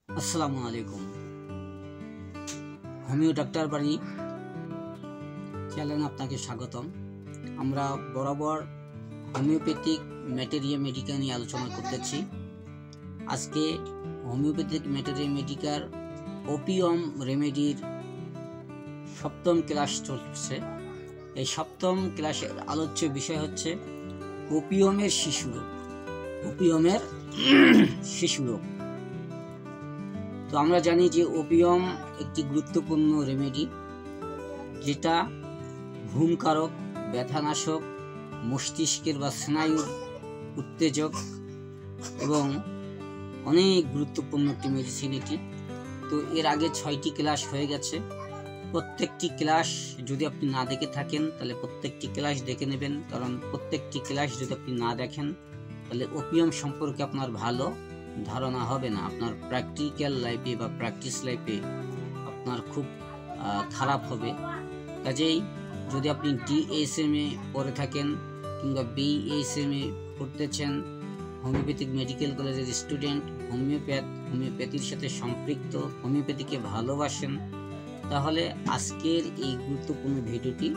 আসসালামু আলাইকুম। Homeo doctor বাড়ি চ্যানেলে আপনাকে স্বাগতম। আমরা বরাবর হোমিওপ্যাথিক ম্যাটেরিয়া মেডিকা নিয়ে আলোচনা করতেছি। আজকে হোমিওপ্যাথিক ম্যাটেরিয়া মেডিকার ওপিয়াম রেমেডির সপ্তম ক্লাস চলছে। এই সপ্তম ক্লাসের আলোচ্য বিষয় হচ্ছে ওপিয়ামের শিশুরোগ। ওপিয়ামের শিশুরোগ। তো আমরা জানি যে ওপিয়াম একটি গুরুত্বপূর্ণ রেমেডি, যেটা ঘুমকারক, ব্যথানাশক, মস্তিষ্কের বা স্নায়ুর উত্তেজক এবং অনেক গুরুত্বপূর্ণ একটি মেডিসিন এটি। তো এর আগে 6টি ক্লাস হয়ে গেছে। প্রত্যেকটি ক্লাস যদি আপনি না দেখে থাকেন তাহলে প্রত্যেকটি ক্লাস দেখে নেবেন, কারণ প্রত্যেকটি ক্লাস যদি আপনি না দেখেন তাহলে ওপিয়াম সম্পর্কে আপনার ভালো ধারণা হবে না। আপনার প্র্যাকটিক্যাল লাইফে বা প্র্যাকটিস লাইফে আপনার খুব খারাপ হবে। কাজেই যদি আপনি DSM এ পড়ে থাকেন কিংবা BSM এ পড়তেছেন, হোমিওপ্যাথিক মেডিকেল কলেজের স্টুডেন্ট, হোমিওপ্যাথির সাথে সম্পৃক্ত, হোমিওপ্যাথিকে ভালোবাসেন, তাহলে আজকের এই গুরুত্বপূর্ণ ভিডিওটি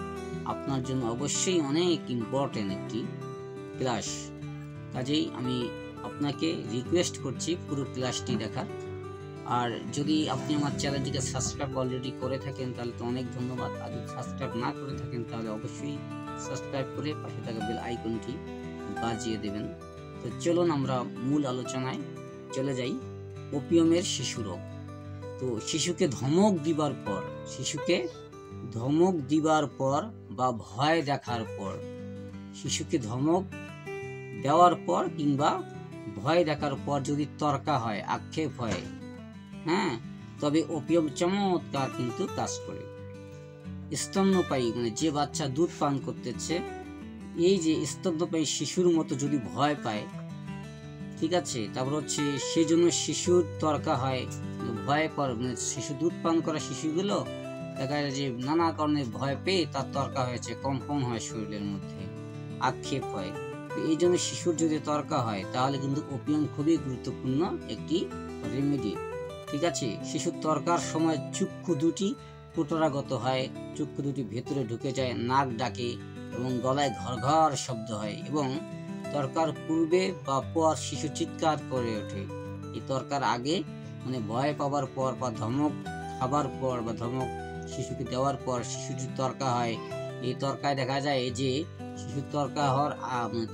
আপনার জন্য অবশ্যই অনেক ইম্পর্টেন্ট একটি ক্লাস। কাজেই আমি আপনাকে রিকোয়েস্ট করছি পুরো ক্লাসটি দেখার। আর যদি আপনি আমার চ্যানেলটিকে সাবস্ক্রাইব অলরেডি করে থাকেন তাহলে তো অনেক ধন্যবাদ। আর যদি সাবস্ক্রাইব না করে থাকেন তাহলে অবশ্যই সাবস্ক্রাইব করে পাশে থাকা বেল আইকনটি বাজিয়ে দেবেন। তো চলুন আমরা মূল আলোচনায় চলে যাই। ওপিয়ামের শিশুরোগ। তো শিশুকে ধমক দিবার পর বা ভয় দেখার পর, শিশুকে ধমক দেওয়ার পর কিংবা ভয় দেখার পর যদি তর্কা হয়, আক্ষেপ হয়, তবে ওপিয়াম চমৎকার কিন্তু কাজ করে। স্তন্যপায়ী মানে যে বাচ্চা দুধ পান করতেছে, এই যে স্তন্যপায়ী শিশুর মতো যদি ভয় পায়, ঠিক আছে, তারপর হচ্ছে সেই জন্য শিশুর তর্কা হয়, ভয় করে, মানে শিশু দুধ পান করা শিশুগুলো দেখা যায় যে নানা কারণে ভয় পেয়ে তার তর্কা হয়েছে, কম্পন হয় শরীরের মধ্যে, আক্ষেপ হয়। এই জন্য শিশুর যদি তর্কা হয় তাহলে কিন্তু ওপিয়াম খুবই গুরুত্বপূর্ণ একটি রেমেডি। ঠিক আছে, শিশুর তর্কার সময় চক্ষু দুটি কোটরাগত হয়, চক্ষু দুটি ভেতরে ঢুকে যায়, নাক ডাকে এবং গলায় ঘর ঘর শব্দ হয় এবং তর্কার পূর্বে বা পর শিশু চিৎকার করে ওঠে। এই তর্কার আগে মানে ভয় পাওয়ার পর বা ধমক খাবার পর বা ধমক শিশুকে দেওয়ার পর শিশু যদি তর্কা হয়, এই তর্কায় দেখা যায় যে শিশু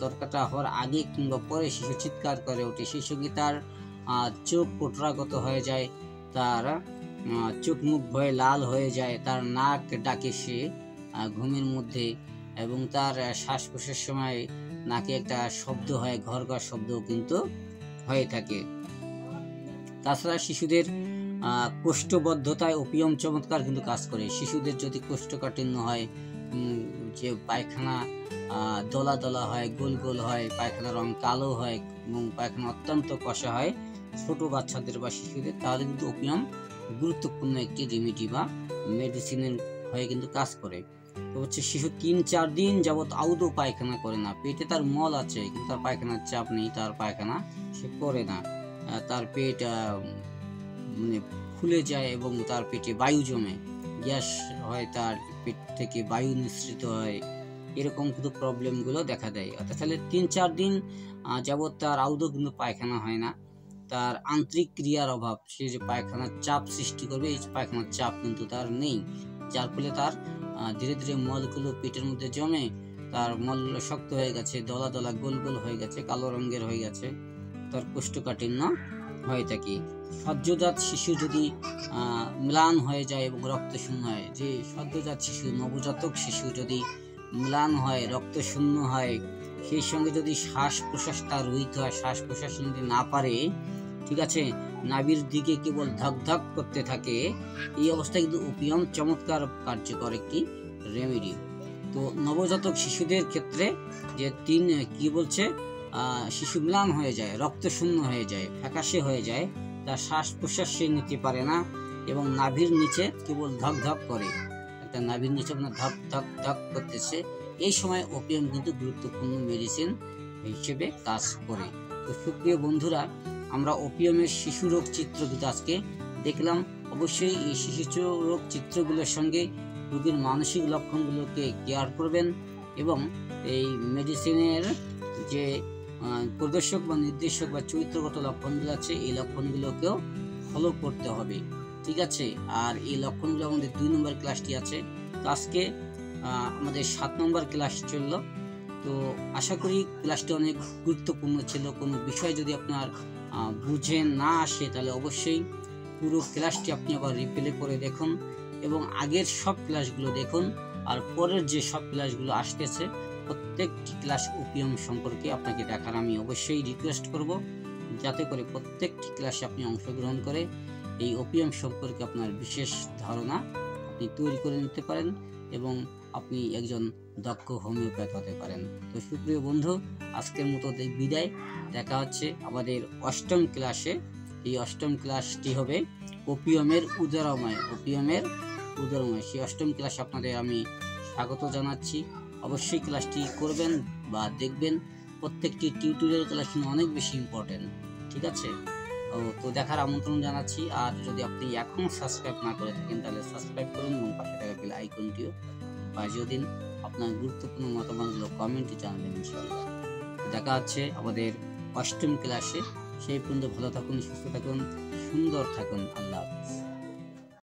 তর্কাটা হওয়ার আগে কিংবা পরে শিশু চিৎকার করে ওঠে। সেই সঙ্গে তার চোখ কোটরাগত হয়ে যায়, তার চোখ মুখ ভয়ে লাল হয়ে যায়, তার নাক ডাকে সে ঘুমের মধ্যে এবং তার শ্বাস প্রশ্বাসের সময় নাকে একটা শব্দ হয়, ঘর ঘর শব্দ কিন্তু হয়ে থাকে। তাছাড়া শিশুদের কোষ্ঠবদ্ধতায় ওপিয়াম চমৎকার কিন্তু কাজ করে। শিশুদের যদি কোষ্ঠকাঠিন্য হয়, যে পায়খানা দলা দলা হয়, গোল গোল হয়, পায়খানার রং কালো হয় এবং পায়খানা অত্যন্ত কষা হয় ছোট বাচ্চাদের বা শিশুদের, তাহলে কিন্তু ওপিয়াম গুরুত্বপূর্ণ একটি রেমেডি বা মেডিসিনের হয়ে কিন্তু কাজ করে। তো হচ্ছে শিশু 3-4 দিন যাবৎ আদৌ পায়খানা করে না, পেটে তার মল আছে কিন্তু তার পায়খানার চাপ নেই, তার পায়খানা সে করে না, তার পেট মানে ফুলে যায় এবং তার পেটে বায়ু জমে, গ্যাস হয়, তার পেট থেকে বায়ু নিঃসৃত হয়, এরকম কিন্তু প্রবলেমগুলো দেখা দেয়। অর্থাৎ তাহলে 3-4 দিন যাবৎ তার আদৌ কিন্তু পায়খানা হয় না, তার আন্তরিক ক্রিয়ার অভাব, সে যে পায়খানার চাপ সৃষ্টি করবে এই পায়খানার চাপ কিন্তু তার নেই, যার ফলে তার ধীরে ধীরে মলগুলো পেটের মধ্যে জমে, তার মলগুলো শক্ত হয়ে গেছে, দলা দলা গোল গোল হয়ে গেছে, কালো রঙের হয়ে গেছে, তার কোষ্ঠকাঠিন্য হয়ে থাকে। সদ্যজাত শিশু যদি ম্লান হয়ে যায় এবং রক্ত শূন্য হয়, যে সদ্যজাত শিশু নবজাতক শিশু যদি ম্লান হয়, রক্ত শূন্য হয়, সেই সঙ্গে যদি শ্বাস প্রশ্বাস তার রহিত হয়, শ্বাস প্রশ্বাস যদি না পারে, ঠিক আছে, নাভির দিকে কেবল ধক ধক করতে থাকে, এই অবস্থায় কিন্তু ওপিয়াম চমৎকার কার্যকর একটি রেমেডি। তো নবজাতক শিশুদের ক্ষেত্রে যে শিশু ম্লান হয়ে যায়, রক্ত শূন্য হয়ে যায়, ফ্যাকাশে হয়ে যায়, তার শ্বাস প্রশ্বাস সে নিতে পারে না এবং নাভির নিচে কেবল ধক ধক করে, একটা নাভির নিচে আপনার ধক ধক ধক করতেছে, এই সময় ওপিয়াম কিন্তু গুরুত্বপূর্ণ মেডিসিন হিসেবে কাজ করে। তো সুপ্রিয় বন্ধুরা, আমরা ওপিয়ামের শিশু রোগ চিত্র কিন্তু আজকে দেখলাম। অবশ্যই এই শিশু রোগ চিত্রগুলোর সঙ্গে রোগীর মানসিক লক্ষণগুলোকে কেয়ার করবেন এবং এই মেডিসিনের যে প্রদর্শক বা নির্দেশক বা চরিত্রগত লক্ষণগুলো আছে এই লক্ষণগুলোকেও ফলো করতে হবে, ঠিক আছে। আর এই লক্ষণগুলো আমাদের 2 নম্বর ক্লাসটি আছে। তো আজকে আমাদের 7 নম্বর ক্লাস চললো। তো আশা করি ক্লাসটি অনেক গুরুত্বপূর্ণ ছিল। কোনো বিষয় যদি আপনার বুঝে না আসে তাহলে অবশ্যই পুরো ক্লাসটি আপনি আবার রিপ্লে করে দেখুন এবং আগের সব ক্লাসগুলো দেখুন। আর পরের যে সব ক্লাসগুলো আসতেছে প্রত্যেকটি ক্লাস ওপিয়াম সম্পর্কে আপনাকে দেখার আমি অবশ্যই রিকোয়েস্ট করব, যাতে করে প্রত্যেকটি ক্লাসে আপনি অংশগ্রহণ করে এই ওপিয়াম সম্পর্কে আপনার বিশেষ ধারণা আপনি তৈরি করে নিতে পারেন এবং আপনি একজন দক্ষ হোমিওপ্যাথ হতে পারেন। তো সুপ্রিয় বন্ধু, আজকের মতো বিদায়। দেখা হচ্ছে আমাদের 8ম ক্লাসে। এই 8ম ক্লাসটি হবে ওপিয়ামের উদারময়। সেই 8ম ক্লাসে আপনাদের আমি স্বাগত জানাচ্ছি। অবশ্যই ক্লাসটি করবেন বা দেখবেন। প্রত্যেকটি টিউটোরিয়াল ক্লাস অনেক বেশি ইম্পর্টেন্ট, ঠিক আছে। তো দেখার আমন্ত্রণ জানাচ্ছি। আর যদি আপনি এখনো সাবস্ক্রাইব না করে থাকেন তাহলে সাবস্ক্রাইব করুন এবং পাশে থাকা বেল আইকনটিও বাজিয়ে দিন। আপনার গুরুত্বপূর্ণ মতামতগুলো কমেন্টে জানাবেন ইনশাআল্লাহ। দেখা হচ্ছে আমাদের 8ম ক্লাসে। সেই পর্যন্ত ভালো থাকুন, সুস্থ থাকুন, সুন্দর থাকুন। আল্লাহ।